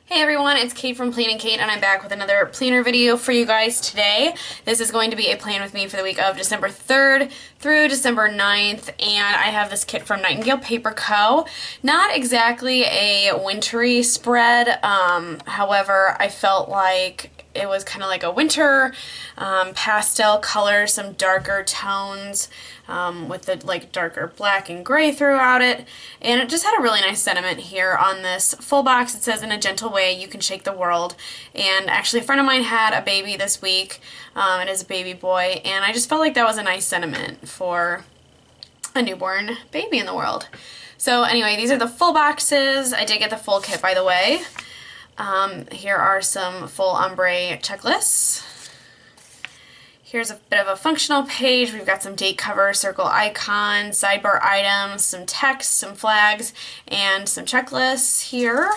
Hey everyone, it's Kate from Plan and Kate, and I'm back with another planner video for you guys today. This is going to be a plan with me for the week of December 3rd through December 9th, and I have this kit from Nightingale Paper Co. Not exactly a wintry spread, however, I felt like it was kind of like a winter pastel color, some darker tones with the like darker black and gray throughout it, and it just had a really nice sentiment here on this full box. It says, "In a gentle way, you can shake the world." And actually a friend of mine had a baby this week. It is a baby boy, and I just felt like that was a nice sentiment for a newborn baby in the world. So anyway, these are the full boxes. I did get the full kit, by the way. Here are some full ombre checklists. Here's a bit of a functional page. We've got some date cover, circle icons, sidebar items, some text, some flags, and some checklists here.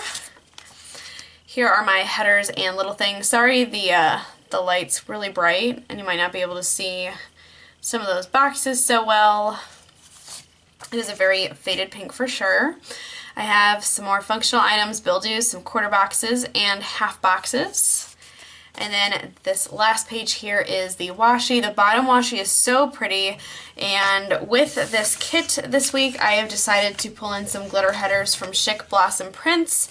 Here are my headers and little things. Sorry, the light's really bright and you might not be able to see some of those boxes so well. It is a very faded pink for sure. I have some more functional items, bill-dos, some quarter boxes, and half boxes. And then this last page here is the washi. The bottom washi is so pretty, and with this kit this week I have decided to pull in some glitter headers from Chic Blossom Prints.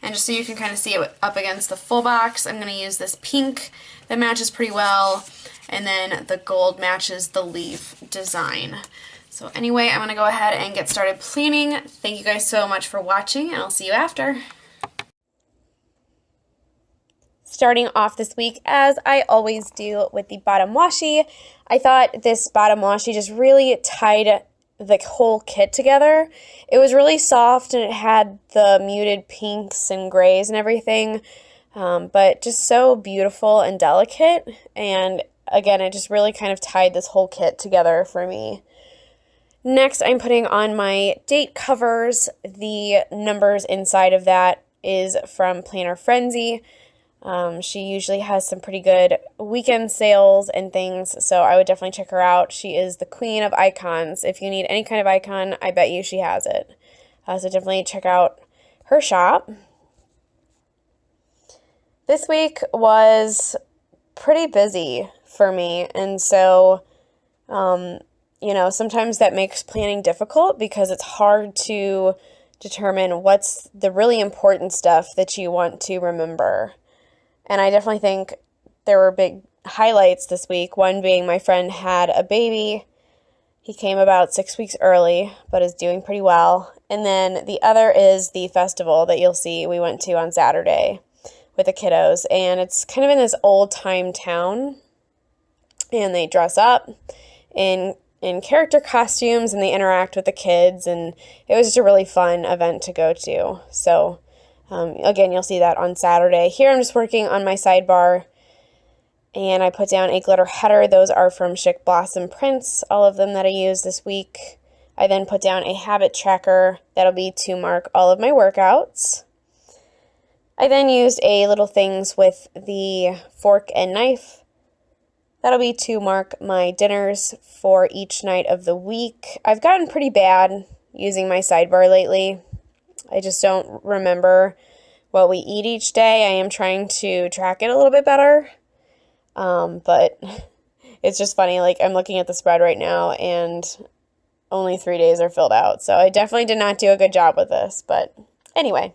And just so you can kind of see it up against the full box, I'm going to use this pink that matches pretty well, and then the gold matches the leaf design. So anyway, I'm going to go ahead and get started planning. Thank you guys so much for watching, and I'll see you after. Starting off this week, as I always do, with the bottom washi. I thought this bottom washi just really tied the whole kit together. It was really soft and it had the muted pinks and grays and everything, but just so beautiful and delicate. And again, it just really kind of tied this whole kit together for me. Next, I'm putting on my date covers. The numbers inside of that is from Planner Frenzy. She usually has some pretty good weekend sales and things, so I would definitely check her out. She is the queen of icons. If you need any kind of icon, I bet you she has it. So definitely check out her shop. This week was pretty busy for me, and so, you know, sometimes that makes planning difficult because it's hard to determine what's the really important stuff that you want to remember. And I definitely think there were big highlights this week, one being my friend had a baby. He came about 6 weeks early, but is doing pretty well. And then the other is the festival that you'll see we went to on Saturday with the kiddos. And it's kind of in this old-time town, and they dress up in character costumes, and they interact with the kids, and it was just a really fun event to go to. So again, you'll see that on Saturday. Here I'm just working on my sidebar, and I put down a glitter header. Those are from Chic Blossom Prints, all of them that I used this week. I then put down a habit tracker. That'll be to mark all of my workouts. I then used a little things with the fork and knife. That'll be to mark my dinners for each night of the week. I've gotten pretty bad using my sidebar lately. I just don't remember what we eat each day. I am trying to track it a little bit better. But it's just funny, like I'm looking at the spread right now and only 3 days are filled out. So I definitely did not do a good job with this, but anyway.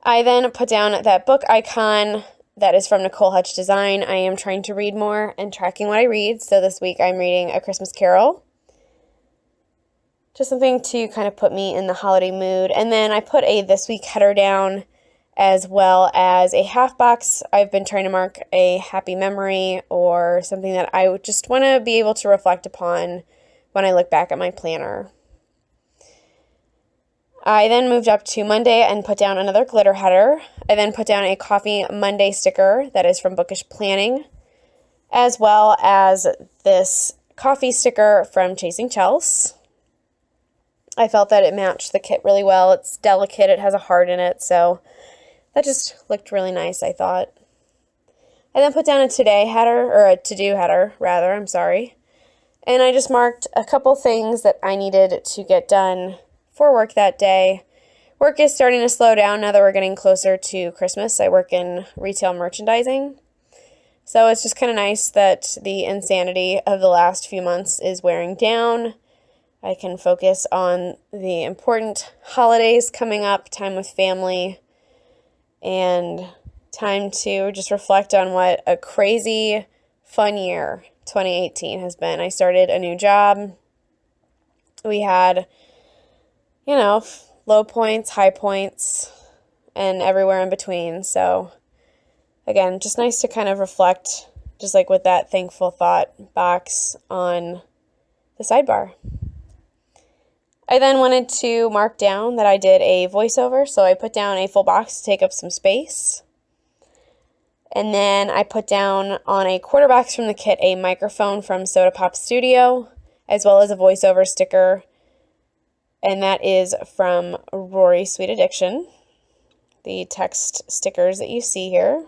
I then put down that book icon that is from Nicole Hutch Design. I am trying to read more and tracking what I read. So this week I'm reading A Christmas Carol. Just something to kind of put me in the holiday mood. And then I put a this week header down as well as a half box. I've been trying to mark a happy memory or something that I would just want to be able to reflect upon when I look back at my planner. I then moved up to Monday and put down another glitter header. I then put down a Coffee Monday sticker that is from Bookish Planning, as well as this coffee sticker from Chasing Chels. I felt that it matched the kit really well. It's delicate, it has a heart in it, so that just looked really nice, I thought. I then put down a today header, or a to-do header, rather, I'm sorry. And I just marked a couple things that I needed to get done for work that day. work is starting to slow down now that we're getting closer to Christmas. I work in retail merchandising. So it's just kind of nice that the insanity of the last few months is wearing down. I can focus on the important holidays coming up, time with family, and time to just reflect on what a crazy, fun year 2018 has been. I started a new job. We had, low points, high points, and everywhere in between. So again, just nice to kind of reflect, just like with that thankful thought box on the sidebar. I then wanted to mark down that I did a voiceover, so I put down a full box to take up some space. And then I put down on a quarter box from the kit a microphone from Soda Pop Studio, as well as a voiceover sticker, and that is from Rory Sweet Addiction, the text stickers that you see here.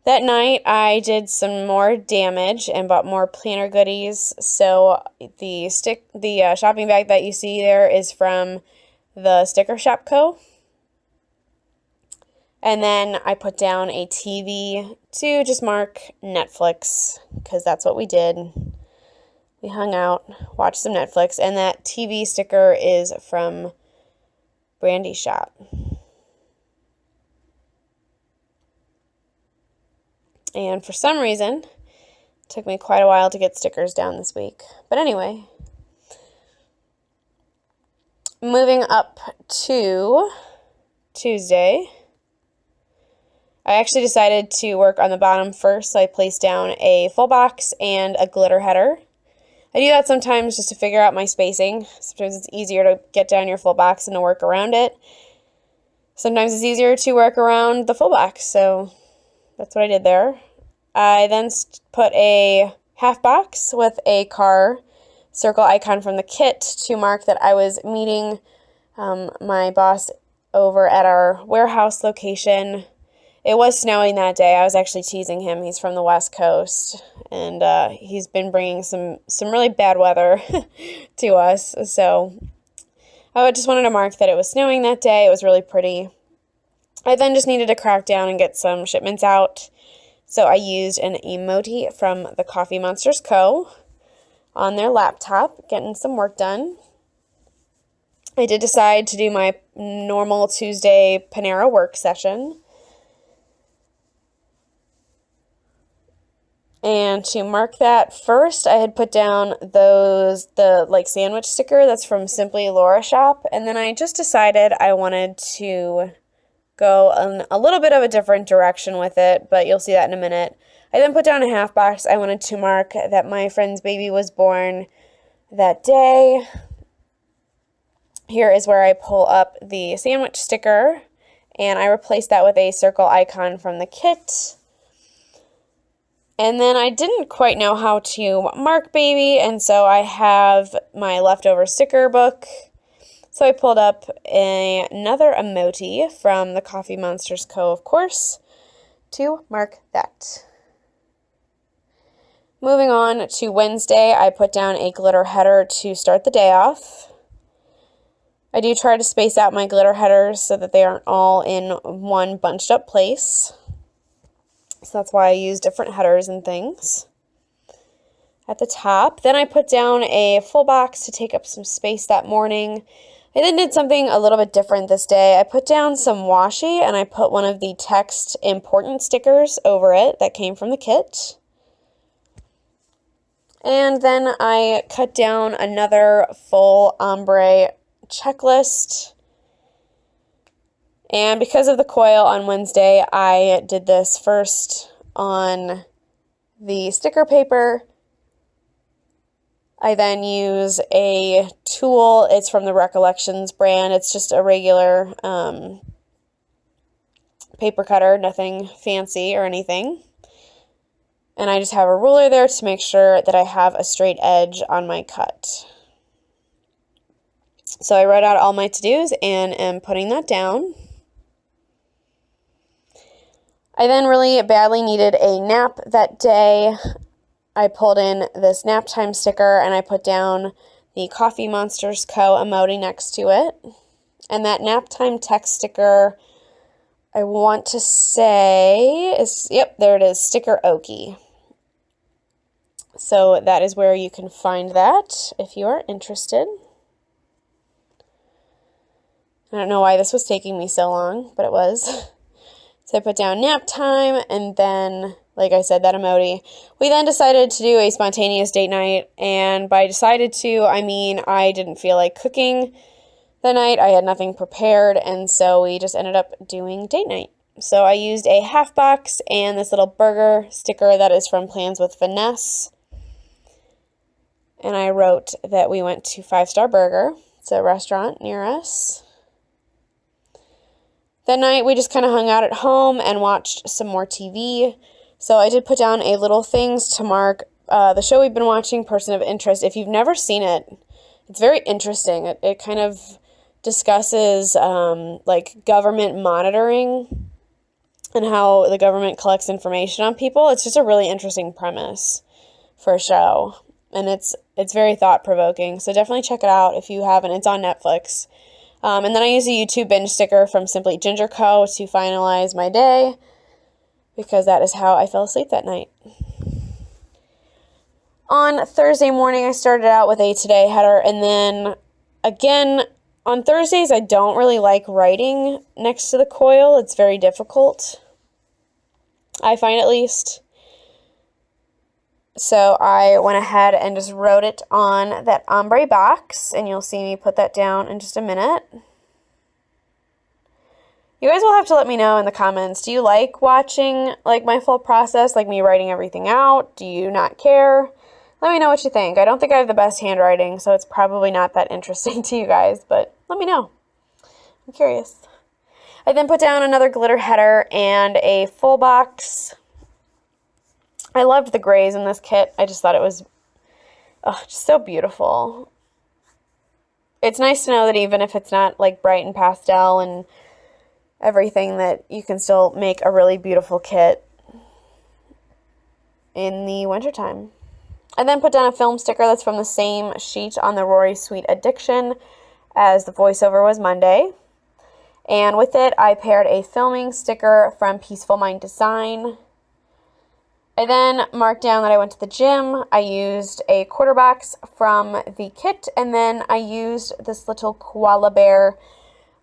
That night, I did some more damage and bought more planner goodies. So the shopping bag that you see there is from the Sticker Shop Co. And then I put down a TV to just mark Netflix, because that's what we did. We hung out, watched some Netflix, and that TV sticker is from Brandy's shop. And for some reason, it took me quite a while to get stickers down this week. But anyway, moving up to Tuesday, I actually decided to work on the bottom first, so I placed down a full box and a glitter header. I do that sometimes just to figure out my spacing. Sometimes it's easier to get down your full box than to work around it. Sometimes it's easier to work around the full box, so that's what I did there. I then put a half box with a car circle icon from the kit to mark that I was meeting my boss over at our warehouse location. It was snowing that day. I was actually teasing him. He's from the West Coast, and he's been bringing some really bad weather to us. So I just wanted to mark that it was snowing that day. It was really pretty. I then just needed to crack down and get some shipments out. So I used an emoji from the Coffee Monsterz Co. on their laptop, getting some work done. I did decide to do my normal Tuesday Panera work session. And to mark that first, I had put down the sandwich sticker that's from Simply Laura shop. And then I just decided I wanted to go in a little bit of a different direction with it, but you'll see that in a minute. I then put down a half box. I wanted to mark that my friend's baby was born that day. Here is where I pull up the sandwich sticker, and I replaced that with a circle icon from the kit. And then I didn't quite know how to mark baby, and so I have my leftover sticker book. So I pulled up another emoji from the Coffee Monsterz Co., of course, to mark that. Moving on to Wednesday, I put down a glitter header to start the day off. I do try to space out my glitter headers so that they aren't all in one bunched up place. So that's why I use different headers and things at the top. Then I put down a full box to take up some space that morning. I then did something a little bit different this day. I put down some washi and I put one of the text important stickers over it that came from the kit. And then I cut down another full ombre checklist. And because of the coil on Wednesday, I did this first on the sticker paper. I then use a tool. It's from the Recollections brand. It's just a regular paper cutter, nothing fancy or anything. And I just have a ruler there to make sure that I have a straight edge on my cut. So I wrote out all my to-dos and am putting that down. I then really badly needed a nap that day. I pulled in this nap time sticker and I put down the Coffee Monsterz Co. emoji next to it. And that nap time text sticker, I want to say, is, yep, there it is, Sticker Okie. So that is where you can find that if you are interested. I don't know why this was taking me so long, but it was. So I put down nap time, and then, like I said, that emoji. We then decided to do a spontaneous date night, and by decided to, I mean I didn't feel like cooking the night. I had nothing prepared, and so we just ended up doing date night. So I used a half box and this little burger sticker that is from Plans with Vaness. And I wrote that we went to 5 Star Burger. It's a restaurant near us. That night, we just kind of hung out at home and watched some more TV. So I did put down a little things to mark the show we've been watching, Person of Interest. If you've never seen it, it's very interesting. It kind of discusses like government monitoring and how the government collects information on people. It's just a really interesting premise for a show. And it's very thought-provoking. So definitely check it out if you haven't. It's on Netflix. And then I use a YouTube binge sticker from Simply Ginger Co. to finalize my day, because that is how I fell asleep that night. On Thursday morning, I started out with a Today header, and then, again, on Thursdays, I don't really like writing next to the coil. It's very difficult, I find, at least. So I went ahead and just wrote it on that ombre box, and you'll see me put that down in just a minute. You guys will have to let me know in the comments. Do you like watching like my full process, like me writing everything out? Do you not care? Let me know what you think. I don't think I have the best handwriting, so it's probably not that interesting to you guys, but let me know. I'm curious. I then put down another glitter header and a full box. I loved the grays in this kit. I just thought it was just so beautiful. It's nice to know that even if it's not like bright and pastel and everything, that you can still make a really beautiful kit in the wintertime. I then put down a film sticker that's from the same sheet on the Rory Sweet Addiction as the voiceover was Monday. And with it, I paired a filming sticker from Peaceful Mind Design. I then marked down that I went to the gym. I used a quarter box from the kit, and then I used this little koala bear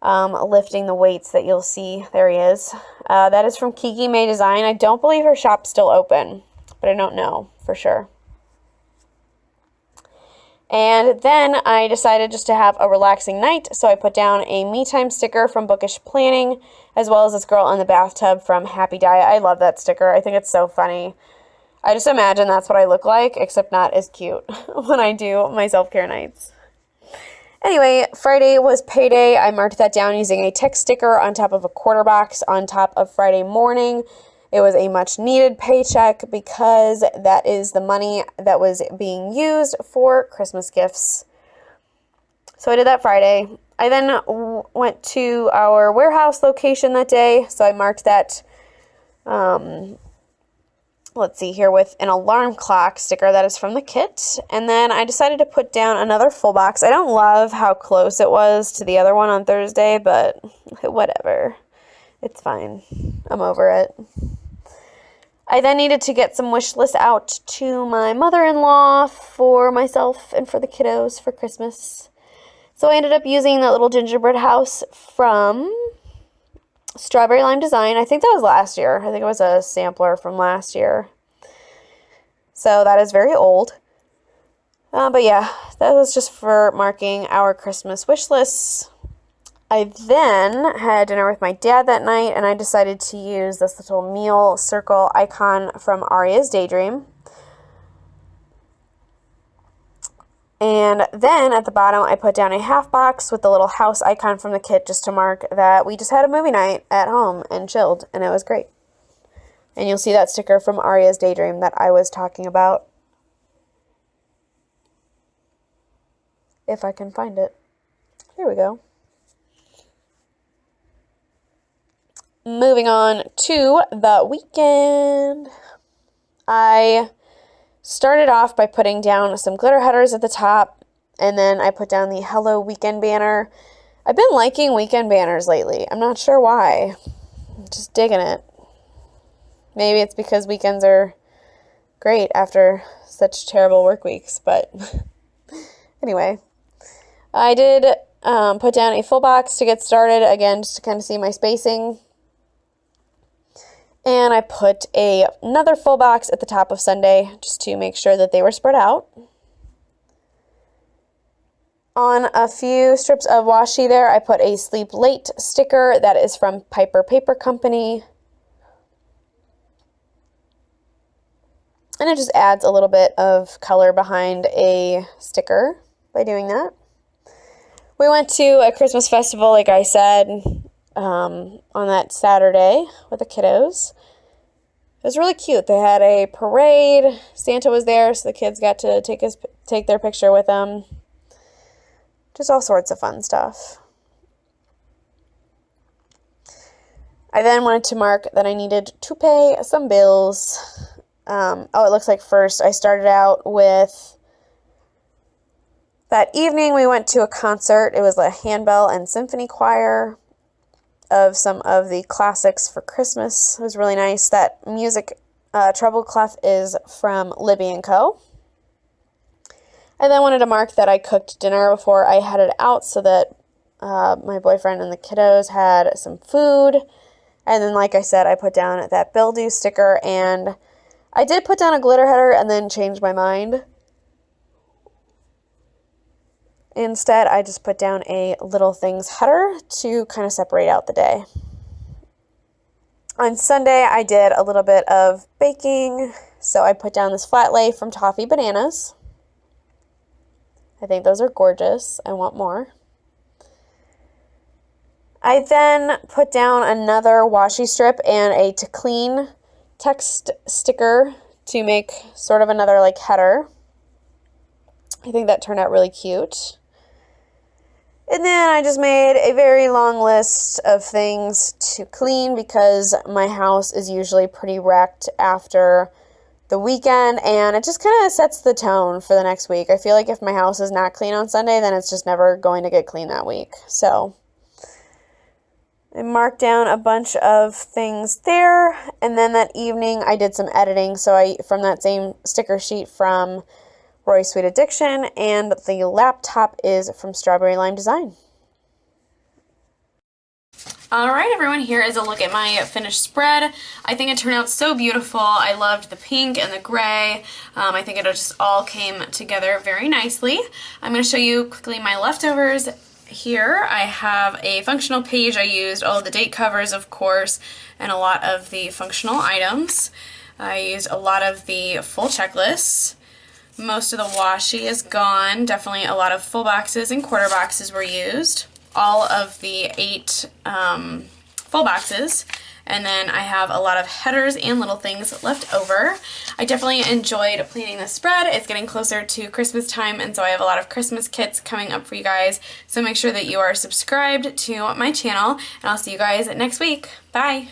lifting the weights that you'll see. There he is. That is from Kiki Mae Design. I don't believe her shop's still open, but I don't know for sure. And then I decided just to have a relaxing night, so I put down a me time sticker from Bookish Planning, as well as this girl in the bathtub from Happy Daya. I love that sticker. I think it's so funny. I just imagine that's what I look like, except not as cute when I do my self-care nights. Anyway, Friday was payday. I marked that down using a text sticker on top of a quarter box on top of Friday morning. It was a much-needed paycheck because that is the money that was being used for Christmas gifts. So I did that Friday. I then went to our warehouse location that day, so I marked that, let's see here, with an alarm clock sticker that is from the kit. And then I decided to put down another full box. I don't love how close it was to the other one on Thursday, but whatever. It's fine. I'm over it. I then needed to get some wish lists out to my mother-in-law for myself and for the kiddos for Christmas. So I ended up using that little gingerbread house from Strawberry Lime Design. I think that was last year. I think it was a sampler from last year. So that is very old. But yeah, that was just for marking our Christmas wish lists. I then had dinner with my dad that night, and I decided to use this little meal circle icon from Aria's Daydream. And then at the bottom, I put down a half box with the little house icon from the kit just to mark that we just had a movie night at home and chilled, and it was great. And you'll see that sticker from Aria's Daydream that I was talking about, if I can find it. Here we go. Moving on to the weekend. I started off by putting down some glitter headers at the top, And then I put down the Hello Weekend banner. I've been liking weekend banners lately. I'm not sure why. I'm just digging it. Maybe it's because weekends are great after such terrible work weeks, but anyway. I did put down a full box to get started, again, just to kind of see my spacing. And I put another full box at the top of Sunday, just to make sure that they were spread out. On a few strips of washi there, I put a Sleep Late sticker that is from Piper Paper Company. And it just adds a little bit of color behind a sticker by doing that. We went to a Christmas festival, like I said, on that Saturday with the kiddos. It was really cute. They had a parade. Santa was there, so the kids got to take their picture with them. Just all sorts of fun stuff. I then wanted to mark that I needed to pay some bills. It looks like first I started out with that evening we went to a concert. It was a handbell and symphony choir of some of the classics for Christmas. It was really nice. That music treble clef is from Libbie and Co. I then wanted to mark that I cooked dinner before I headed out so that my boyfriend and the kiddos had some food. And then, like I said, I put down that Bill Do sticker, and I did put down a glitter header and then changed my mind. Instead, I just put down a Little Things header to kind of separate out the day. On Sunday, I did a little bit of baking, so I put down this flat lay from Toffee Bananas. I think those are gorgeous. I want more. I then put down another washi strip and a To Clean text sticker to make sort of another like header. I think that turned out really cute. And then I just made a very long list of things to clean because my house is usually pretty wrecked after the weekend, and it just kind of sets the tone for the next week. I feel like if my house is not clean on Sunday, then it's just never going to get clean that week. So I marked down a bunch of things there, and then that evening I did some editing. So from that same sticker sheet from Rory's Sweet Addiction, and the laptop is from Strawberry Lime Design. Alright everyone, here is a look at my finished spread. I think it turned out so beautiful. I loved the pink and the gray. I think it just all came together very nicely. I'm going to show you quickly my leftovers. Here I have a functional page. I used all of the date covers, of course, and a lot of the functional items. I used a lot of the full checklists. Most of the washi is gone. Definitely a lot of full boxes and quarter boxes were used. All of the 8 full boxes. And then I have a lot of headers and little things left over. I definitely enjoyed planning this spread. It's getting closer to Christmas time, and so I have a lot of Christmas kits coming up for you guys. So make sure that you are subscribed to my channel, and I'll see you guys next week. Bye!